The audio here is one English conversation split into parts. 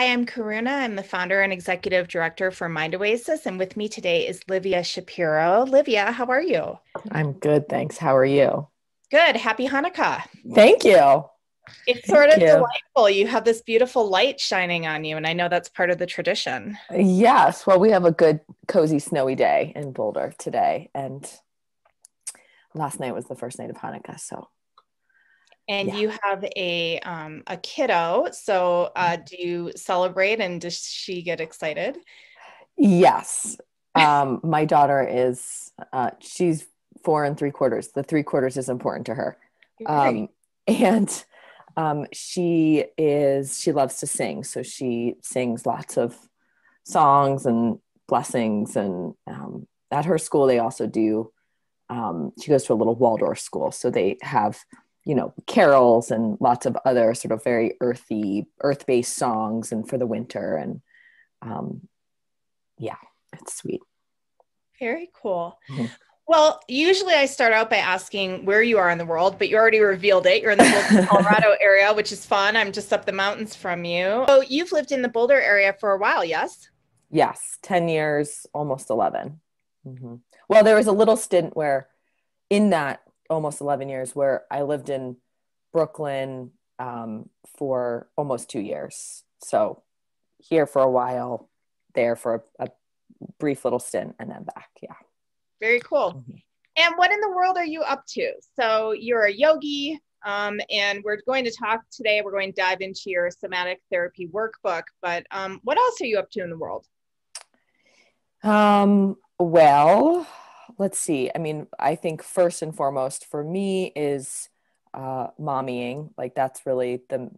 Hi, I'm Karuna. I'm the founder and executive director for Mind Oasis, and with me today is Livia Shapiro. Livia, how are you? I'm good, thanks. How are you? Good. Happy Hanukkah. Thank you. It's sort Thank of you. delightful. You have this beautiful light shining on you, and I know that's part of the tradition. Yes, well, we have a good, cozy, snowy day in Boulder today, and last night was the first night of Hanukkah, so And yeah. you have a kiddo. So do you celebrate and does she get excited? Yes. My daughter is, she's 4 3/4. The 3/4 is important to her. Great. Um, and she loves to sing. So she sings lots of songs and blessings. And at her school, they also do, she goes to a little Waldorf school. So they have, carols and lots of other sort of very earth-based songs and for the winter. And um, yeah, it's sweet. Very cool. Mhm. Well, usually I start out by asking where you are in the world, but you already revealed it. You're in the Boulder, Colorado area, which is fun. I'm just up the mountains from you. So you've lived in the Boulder area for a while, yes? Yes, 10 years, almost 11. Mhm. Well, there was a little stint where, in that almost 11 years, where I lived in Brooklyn for almost 2 years. So here for a while, there for a brief little stint, and then back. Yeah. Very cool. Mhm. And what in the world are you up to? So you're a yogi, and we're going to talk today. We're going to dive into your Somatic Therapy Workbook, but what else are you up to in the world? Well, let's see. I mean, I think first and foremost for me is mommying. Like that's really the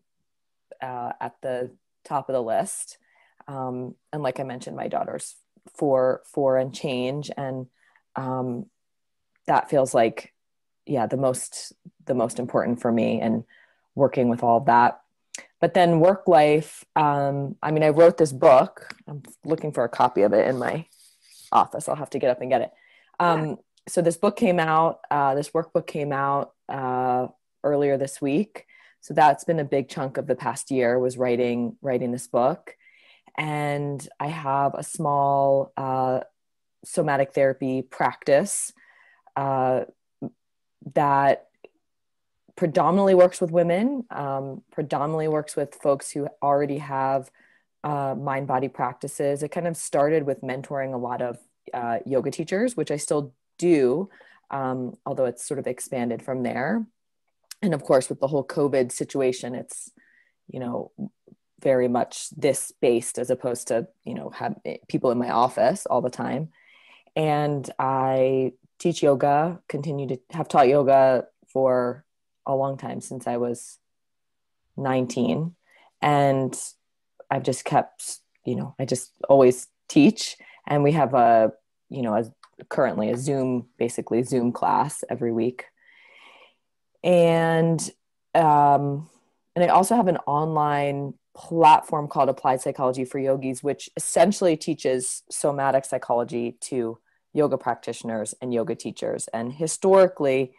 at the top of the list. And like I mentioned, my daughter's four and change, and um, that feels like, yeah, the most important for me, and working with all of that. But then work life. I mean, I wrote this book. I'm looking for a copy of it in my office. I'll have to get up and get it. Yeah. So this book came out. This workbook came out earlier this week. So that's been a big chunk of the past year, was writing this book. And I have a small somatic therapy practice uh, that predominantly works with women, predominantly works with folks who already have mind body practices. It kind of started with mentoring a lot of yoga teachers, which I still do, although it's sort of expanded from there. And of course, with the whole COVID situation, it's, you know, very much this based as opposed to, have people in my office all the time. And I teach yoga, continue to have taught yoga for a long time, since I was 19. And I've just kept, I just always teach. And we have currently a basically Zoom class every week. And, and I also have an online platform called Applied Psychology for Yogis, which essentially teaches somatic psychology to yoga practitioners and yoga teachers. And historically,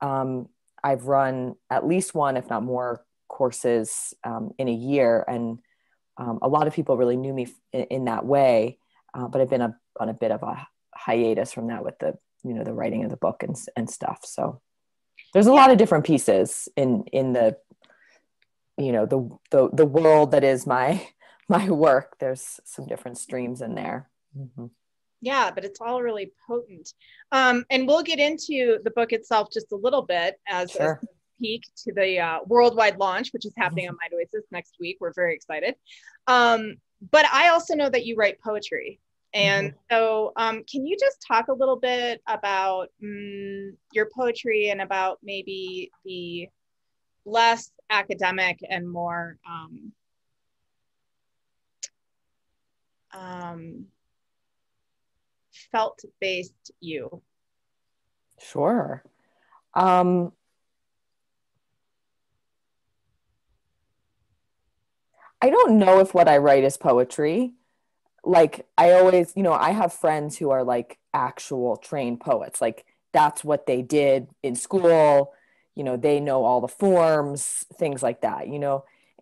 I've run at least one, if not more, courses in a year. And a lot of people really knew me in that way, but I've been on a bit of a hiatus from that with the writing of the book and stuff. So there's a Yeah. lot of different pieces in the the world that is my work. There's some different streams in there. Mm-hmm. Yeah, but it's all really potent. And we'll get into the book itself just a little bit as a Sure. peek to the worldwide launch, which is happening on Mind Oasis next week. We're very excited. But I also know that you write poetry. Mm-hmm. And so can you just talk a little bit about your poetry and about maybe the less academic and more um, felt-based you? Sure. Um, I don't know if what I write is poetry. Like I always, I have friends who are like actual trained poets. Like that's what they did in school. They know all the forms, things like that.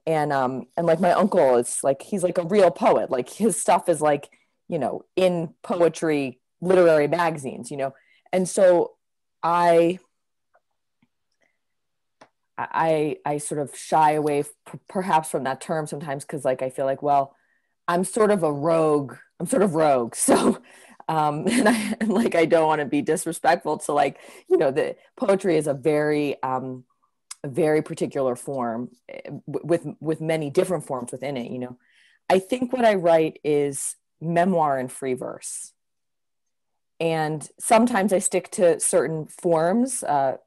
And like my uncle is like, he's like a real poet. Like his stuff is like, in poetry, literary magazines, And so I sort of shy away perhaps from that term sometimes, because like I feel like, well, I'm sort of rogue. So and like I don't want to be disrespectful to like, the poetry is a very particular form with many different forms within it. I think what I write is memoir and free verse, and sometimes I stick to certain forms of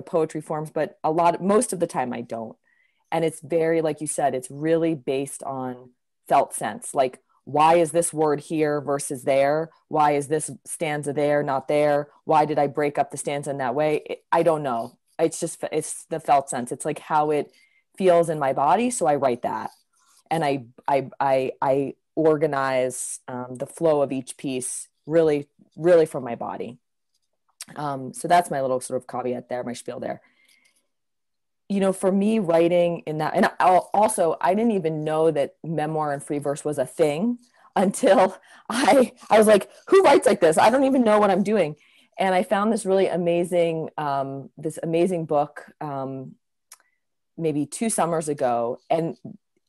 poetry forms, but most of the time I don't. And it's very, like you said, it's really based on felt sense. Like, why is this word here versus there? Why is this stanza there, not there? Why did I break up the stanza in that way? I don't know. It's the felt sense. It's like how it feels in my body. So I write that, and I organize the flow of each piece really, really from my body. So that's my little sort of caveat there, my spiel there. For me, writing in that, and also I didn't even know that memoir and free verse was a thing until I was like, who writes like this? I don't even know what I'm doing. And I found this really amazing, book, maybe 2 summers ago, and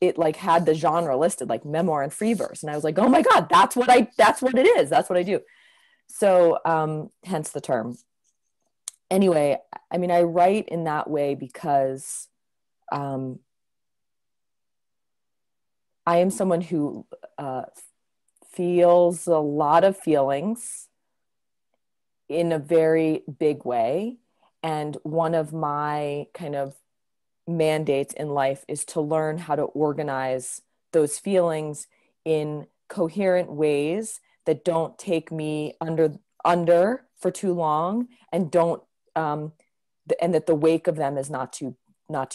it like had the genre listed, like memoir and free verse, and I was like, oh my God, that's what it is. That's what I do. So hence the term. Anyway, I mean, I write in that way because I am someone who feels a lot of feelings in a very big way. And one of my kind of mandates in life is to learn how to organize those feelings in coherent ways that don't take me under for too long, and don't and that the wake of them is not too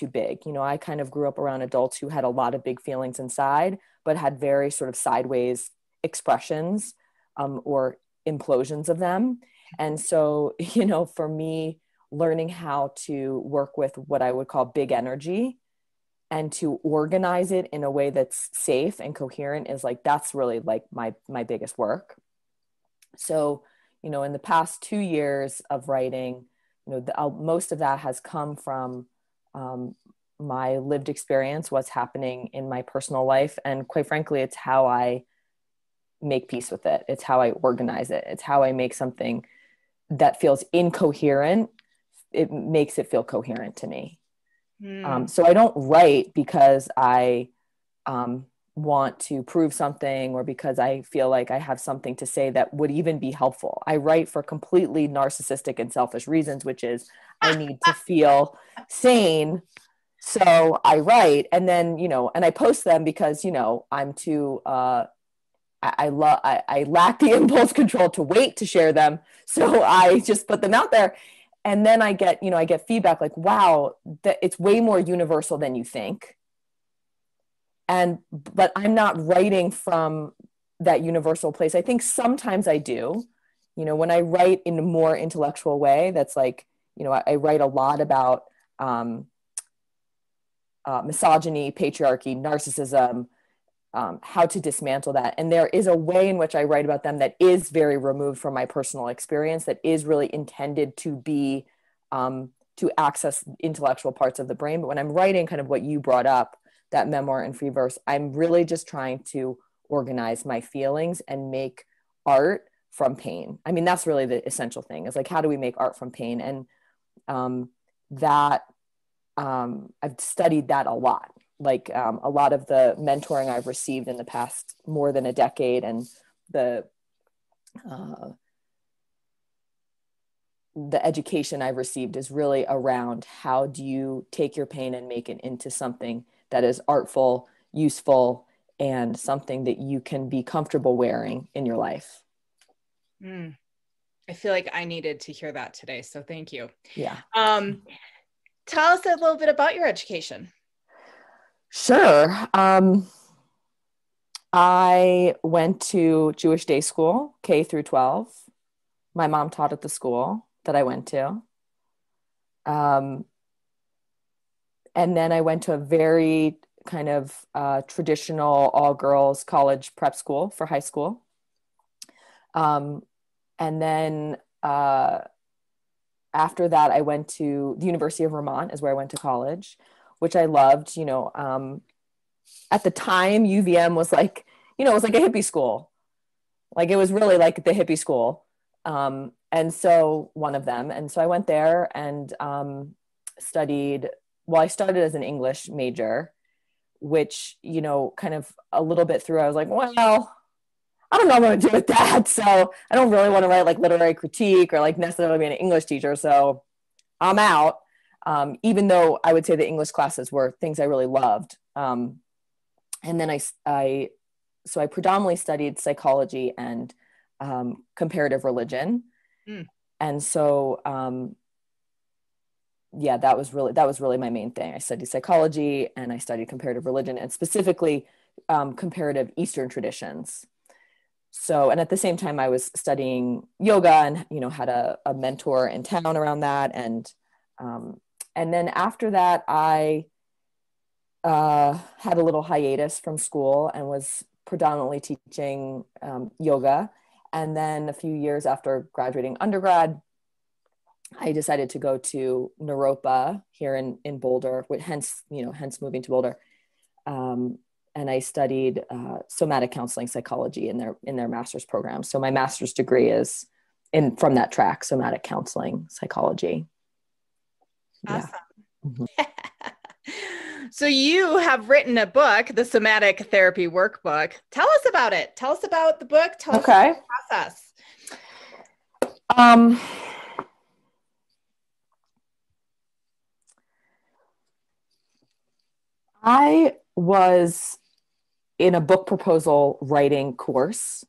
big. I kind of grew up around adults who had a lot of big feelings inside, but had very sort of sideways expressions or implosions of them. And so, for me, learning how to work with what I would call big energy and to organize it in a way that's safe and coherent is like, that's really like my biggest work. So, in the past 2 years of writing, most of that has come from my lived experience, what's happening in my personal life. And quite frankly, it's how I make peace with it. It's how I organize it. It's how I make something that feels incoherent. It makes it feel coherent to me. So I don't write because I want to prove something, or because I feel like I have something to say that would even be helpful. I write for completely narcissistic and selfish reasons, which is I need to feel sane. So I write, and then, and I post them because, I'm too, I lack the impulse control to wait to share them. So I just put them out there. And then I get feedback like, wow, that it's way more universal than you think. But I'm not writing from that universal place. I think sometimes I do, when I write in a more intellectual way, that's like, I write a lot about misogyny, patriarchy, narcissism, how to dismantle that. And there is a way in which I write about them that is very removed from my personal experience, that is really intended to be, to access intellectual parts of the brain. But when I'm writing kind of what you brought up, that memoir and free verse, I'm really just trying to organize my feelings and make art from pain. I mean, that's really the essential thing, is like, how do we make art from pain? And I've studied that a lot. Like a lot of the mentoring I've received in the past more than a decade, and the education I've received is really around how do you take your pain and make it into something that is artful, useful, and something that you can be comfortable wearing in your life. I feel like I needed to hear that today. So thank you. Yeah. Tell us a little bit about your education. Sure. I went to Jewish day school, K through 12. My mom taught at the school that I went to. And then I went to a very kind of traditional all-girls college prep school for high school. And then after that, I went to the University of Vermont is where I went to college, which I loved. At the time, UVM was like, it was like a hippie school. Like it was really like the hippie school. And so one of them. And so I went there and studied, well, I started as an English major, which, kind of a little bit through, I was like, well, I don't know what I'm going to do with that. So I don't really want to write like literary critique or like necessarily be an English teacher. So I'm out. Even though I would say the English classes were things I really loved. And then I predominantly studied psychology and comparative religion. Mm. And so, that was really my main thing. I studied psychology and I studied comparative religion, and specifically comparative Eastern traditions. So, and at the same time I was studying yoga and, had a mentor in town around that. And then after that, I had a little hiatus from school and was predominantly teaching yoga. And then a few years after graduating undergrad, I decided to go to Naropa here in Boulder, hence moving to Boulder. And I studied somatic counseling psychology in their master's program. So my master's degree is from that track, somatic counseling psychology. Awesome. Yeah. Mm-hmm. So you have written a book, the Somatic Therapy Workbook. Tell us about it. Tell us about the book. Tell us about the process. I was in a book proposal writing course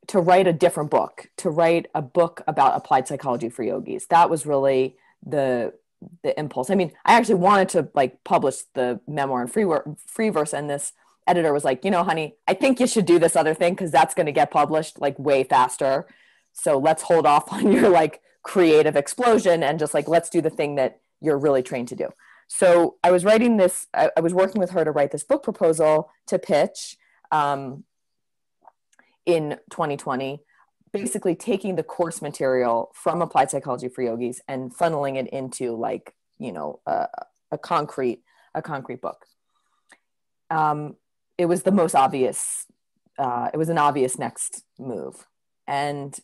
to write a different book, to write a book about applied psychology for yogis. That was really the impulse. I mean, I actually wanted to like publish the memoir in free verse, and this editor was like, honey, I think you should do this other thing because that's going to get published like way faster. So let's hold off on your like creative explosion and just like, let's do the thing that you're really trained to do. So I was writing this, I was working with her to write this book proposal to pitch in 2020, basically taking the course material from applied psychology for yogis and funneling it into like, a concrete book. It was the most obvious, it was an obvious next move. And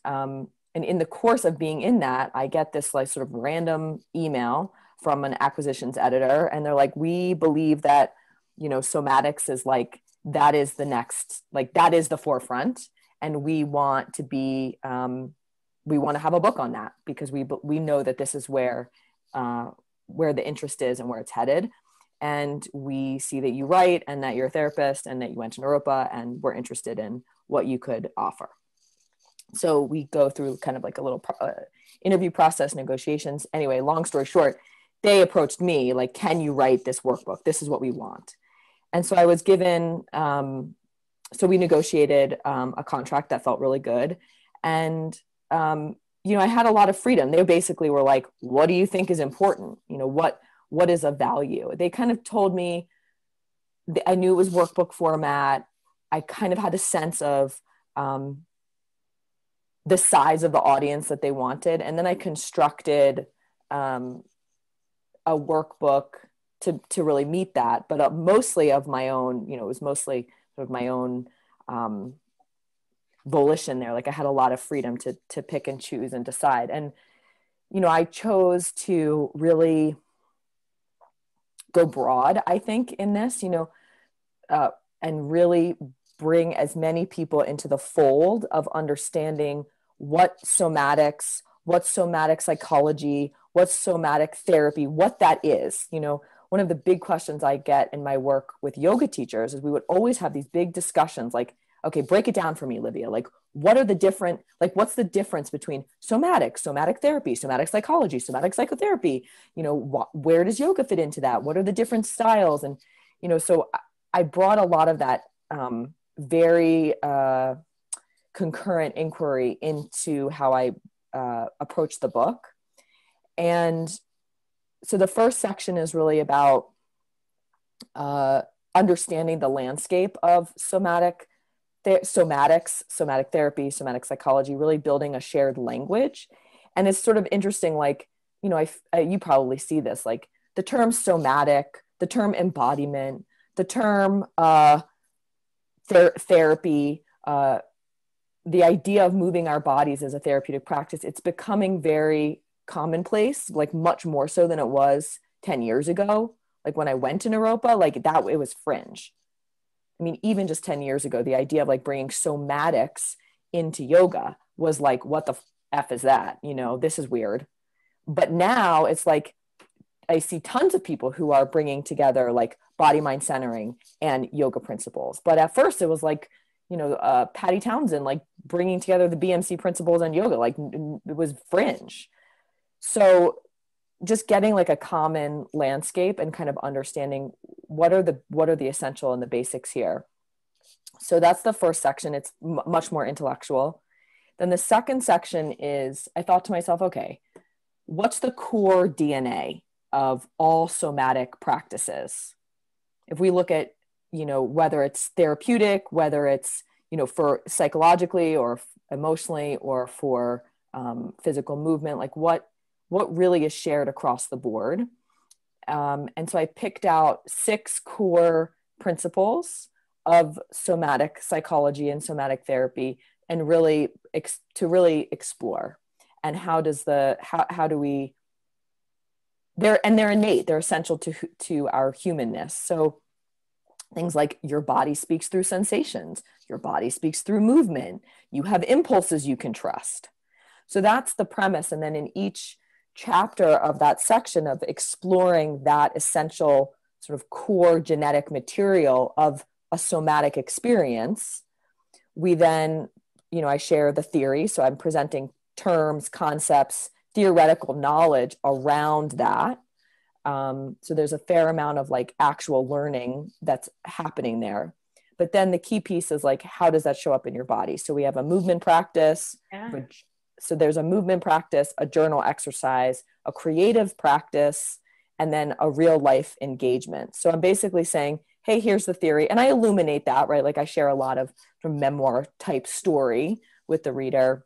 in the course of being in that, I get this like sort of random email from an acquisitions editor. And they're like, we believe that, somatics is like, that is the next, like that is the forefront. And we want to be, we want to have a book on that because we know that this is where the interest is and where it's headed. And we see that you write and that you're a therapist and that you went to Naropa and we're interested in what you could offer. So we go through kind of like a little interview process, negotiations. Anyway, long story short, they approached me like, can you write this workbook? This is what we want. And so I was given, so we negotiated a contract that felt really good. And, I had a lot of freedom. They basically were like, what do you think is important? What is of value? They kind of told me, I knew it was workbook format. I kind of had a sense of the size of the audience that they wanted. And then I constructed a workbook to really meet that, but mostly of my own, it was mostly sort of my own volition there. Like I had a lot of freedom to pick and choose and decide. And, I chose to really go broad, I think, in this, and really bring as many people into the fold of understanding what somatics, what somatic psychology, what's somatic therapy, what that is. One of the big questions I get in my work with yoga teachers is we would always have these big discussions like, okay, break it down for me, Livia. Like, what are the different, like, what's the difference between somatic therapy, somatic psychology, somatic psychotherapy? Where does yoga fit into that? What are the different styles? And, so I brought a lot of that very concurrent inquiry into how I approach the book. And so the first section is really about understanding the landscape of somatics, somatic therapy, somatic psychology, really building a shared language. And it's sort of interesting, like, you know, you probably see this, like the term somatic, the term embodiment, the term therapy, the idea of moving our bodies as a therapeutic practice, it's becoming very commonplace, like much more so than it was 10 years ago. Like when I went to Naropa, like that, it was fringe. I mean, even just 10 years ago, the idea of like bringing somatics into yoga was like, what the F is that? You know, this is weird. But now it's like, I see tons of people who are bringing together like body, mind centering and yoga principles. But at first it was like, you know, Patty Townsend, like bringing together the BMC principles and yoga, like it was fringe. So just getting like a common landscape and kind of understanding what are the essential and the basics here. So that's the first section. It's much more intellectual. Then the second section is, I thought to myself, okay, what's the core DNA of all somatic practices? If we look at, you know, whether it's therapeutic, whether it's, you know, for psychologically or emotionally or for physical movement, like what really is shared across the board. And so I picked out 6 core principles of somatic psychology and somatic therapy, and really to really explore. And how do we, they're innate, they're essential to our humanness. So things like your body speaks through sensations, your body speaks through movement, you have impulses you can trust. So that's the premise. And then in each chapter of that section of exploring that essential sort of core genetic material of a somatic experience, we then, you know, I share the theory. So I'm presenting terms, concepts, theoretical knowledge around that. So there's a fair amount of like actual learning that's happening there. But then the key piece is like, how does that show up in your body? So we have a movement practice. Yeah. So there's a movement practice, a journal exercise, a creative practice, and then a real life engagement. So I'm basically saying, hey, here's the theory. And I illuminate that, right? Like I share a lot of memoir type story with the reader.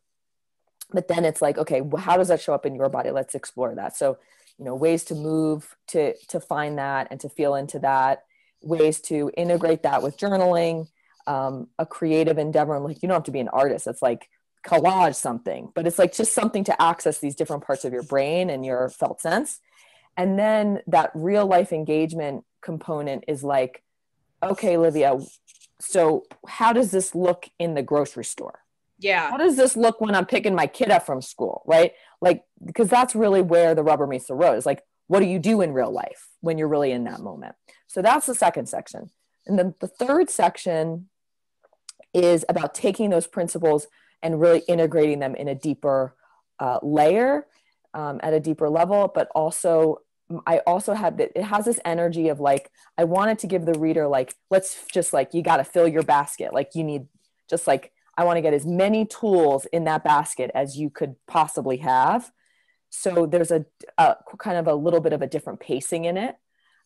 But then it's like, okay, well, how does that show up in your body? Let's explore that. So, you know, ways to move, to find that and to feel into that, ways to integrate that with journaling, a creative endeavor. Like, you don't have to be an artist. It's like collage something, but it's like just something to access these different parts of your brain and your felt sense. And then that real life engagement component is like, okay, Livia, so how does this look in the grocery store? Yeah. How does this look when I'm picking my kid up from school, right? Like, because that's really where the rubber meets the road. Is like, what do you do in real life when you're really in that moment? So that's the second section. And then the third section is about taking those principles and really integrating them in a deeper layer, at a deeper level. But also, I also have it has this energy of like, I wanted to give the reader like, let's just like, you got to fill your basket. Like you need just like, I want to get as many tools in that basket as you could possibly have. So there's a kind of a little bit of a different pacing in it.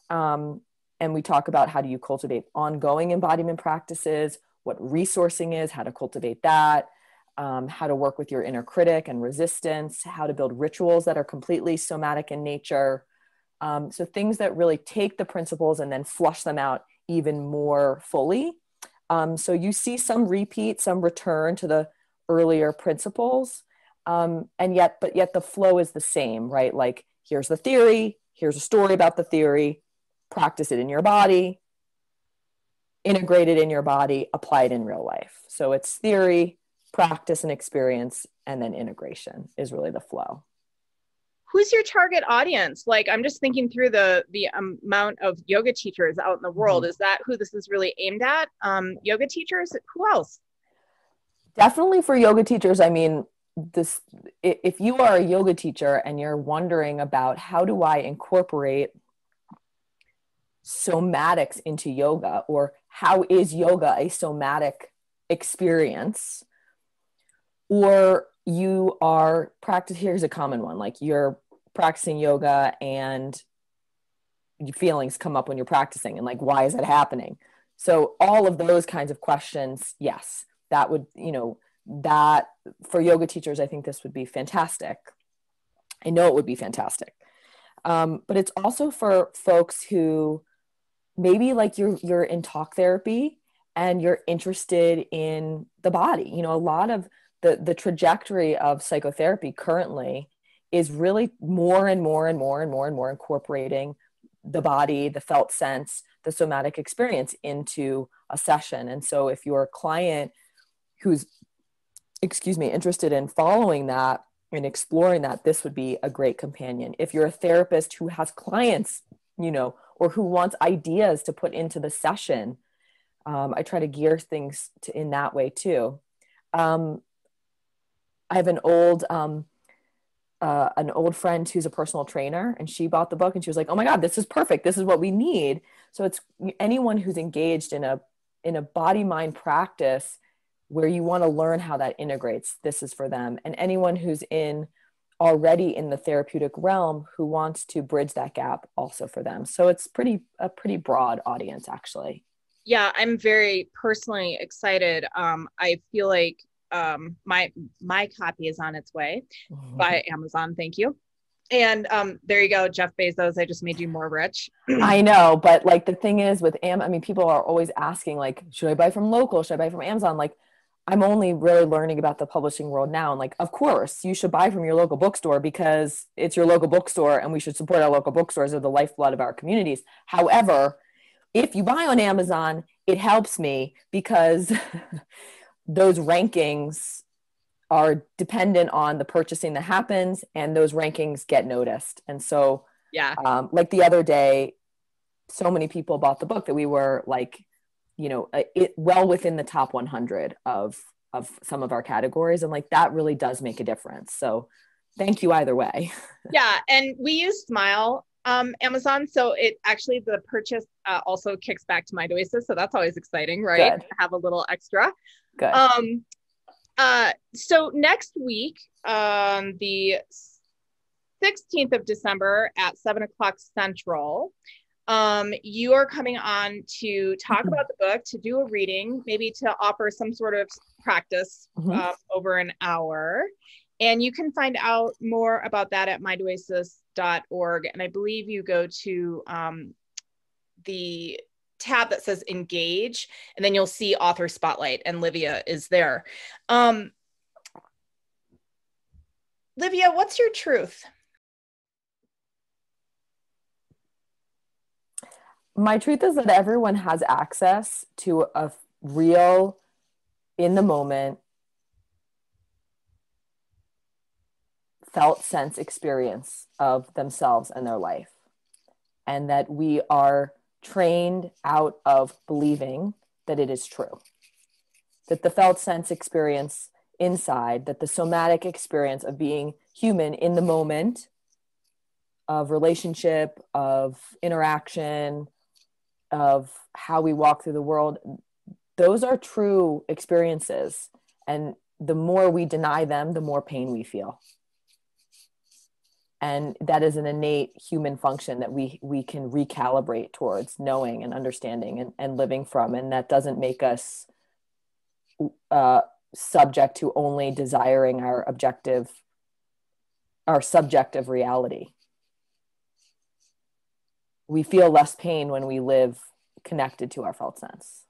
And we talk about how do you cultivate ongoing embodiment practices, what resourcing is, how to cultivate that, how to work with your inner critic and resistance, how to build rituals that are completely somatic in nature. So things that really take the principles and then flush them out even more fully. So you see some repeat, some return to the earlier principles, but yet the flow is the same, right? Like here's the theory, here's a story about the theory, practice it in your body, integrate it in your body, apply it in real life. So it's theory, practice and experience, and then integration is really the flow. Who's your target audience? Like, I'm just thinking through the amount of yoga teachers out in the world. Mm-hmm. Is that who this is really aimed at? Yoga teachers? Who else? Definitely for yoga teachers. I mean, if you are a yoga teacher and you're wondering about how do I incorporate somatics into yoga, or how is yoga a somatic experience, or you are here's a common one, like you're practicing yoga and feelings come up when you're practicing, and like, why is that happening? So all of those kinds of questions, yes, that would, that for yoga teachers, I think this would be fantastic. I know it would be fantastic. But it's also for folks who maybe like you're in talk therapy and you're interested in the body. A lot of the trajectory of psychotherapy currently is really more and more and more and more and more incorporating the body, the felt sense, the somatic experience into a session. And so if you're a client who's, interested in following that and exploring that, this would be a great companion. If you're a therapist who has clients, or who wants ideas to put into the session, I try to gear things in that way too. I have an old friend who's a personal trainer, and she bought the book and she was like, oh my God, this is perfect. This is what we need. So it's anyone who's engaged in a body mind practice where you want to learn how that integrates, this is for them. And anyone who's already in the therapeutic realm who wants to bridge that gap, also for them. So it's a pretty broad audience, actually. Yeah, I'm very personally excited. I feel like my copy is on its way by Amazon. Thank you. And there you go, Jeff Bezos. I just made you more rich. I know, but like the thing is with people are always asking, like, should I buy from local? Should I buy from Amazon? Like, I'm only really learning about the publishing world now. And like, of course, you should buy from your local bookstore because it's your local bookstore and we should support our local bookstores. They're the lifeblood of our communities. However, if you buy on Amazon, it helps me because those rankings are dependent on the purchasing that happens, and those rankings get noticed. And so, like the other day, so many people bought the book that we were like, well within the top 100 of some of our categories. And like, that really does make a difference. So thank you either way. Yeah. And we use Smile Amazon. So it actually, the purchase also kicks back to MindOasis. So that's always exciting, right? Good. To have a little extra. Good. So next week, the 16th of December at 7:00 Central, you are coming on to talk about the book, to do a reading, maybe to offer some sort of practice over an hour. And you can find out more about that at mindoasis.org. And I believe you go to the tab that says engage, and then you'll see author spotlight, and Livia is there. Livia, what's your truth? My truth is that everyone has access to a real, in the moment, felt sense experience of themselves and their life. And that we are trained out of believing that it is true. That the felt sense experience inside, that the somatic experience of being human in the moment, of relationship, of interaction, of how we walk through the world, those are true experiences. And the more we deny them, the more pain we feel. And that is an innate human function that we can recalibrate towards knowing and understanding and living from. And that doesn't make us subject to only desiring our subjective reality. We feel less pain when we live connected to our felt sense.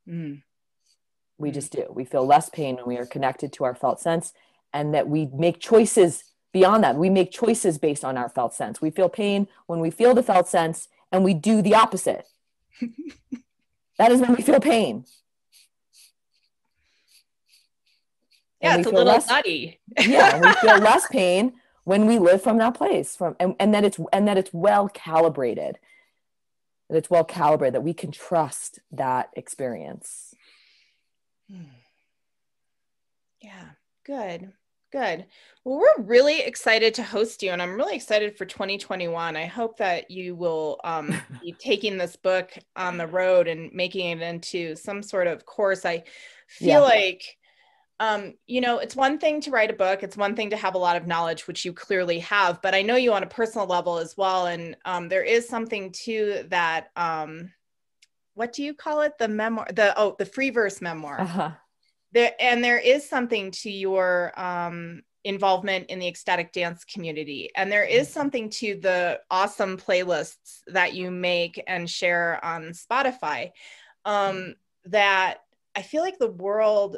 We just do. We feel less pain when we are connected to our felt sense, and that we make choices beyond that. We make choices based on our felt sense. We feel pain when we feel the felt sense and we do the opposite. That is when we feel pain. Yeah, it's a little nutty. Yeah, we feel less pain when we live from that place, and that it's well calibrated. That it's well calibrated, that we can trust that experience. Yeah, good. Well, we're really excited to host you, and I'm really excited for 2021. I hope that you will be taking this book on the road and making it into some sort of course. I feel like It's one thing to write a book. It's one thing to have a lot of knowledge, which you clearly have, but I know you on a personal level as well. And there is something to that. What do you call it? The memoir, the free verse memoir. Uh-huh. There is something to your involvement in the ecstatic dance community. And there is something to the awesome playlists that you make and share on Spotify that I feel like the world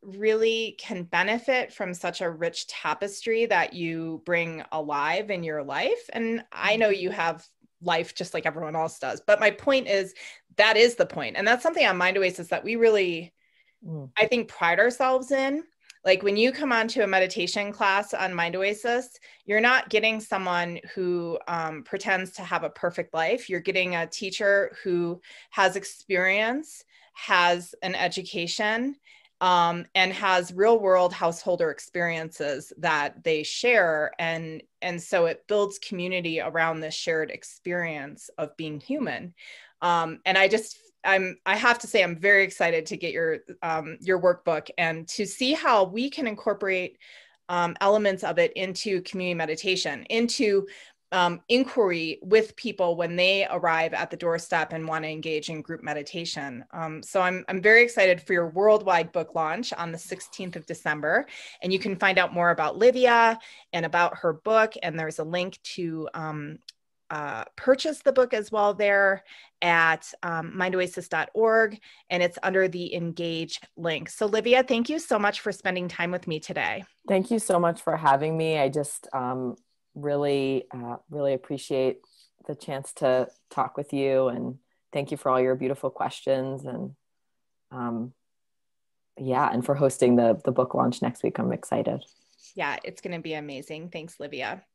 really can benefit from such a rich tapestry that you bring alive in your life. And I know you have life just like everyone else does, but my point is that is the point. And that's something on Mind Oasis that we really, I think, pride ourselves in. Like when you come onto a meditation class on Mind Oasis, you're not getting someone who pretends to have a perfect life. You're getting a teacher who has experience, has an education, and has real world householder experiences that they share. And so it builds community around this shared experience of being human. And I have to say, I'm very excited to get your workbook and to see how we can incorporate elements of it into community meditation, into inquiry with people when they arrive at the doorstep and want to engage in group meditation. So I'm very excited for your worldwide book launch on the 16th of December. And you can find out more about Livia and about her book. And there's a link to purchase the book as well there at mindoasis.org, and it's under the Engage link. So Livia, thank you so much for spending time with me today. Thank you so much for having me. I just really appreciate the chance to talk with you, and thank you for all your beautiful questions, and and for hosting the book launch next week. I'm excited. Yeah, it's going to be amazing. Thanks, Livia.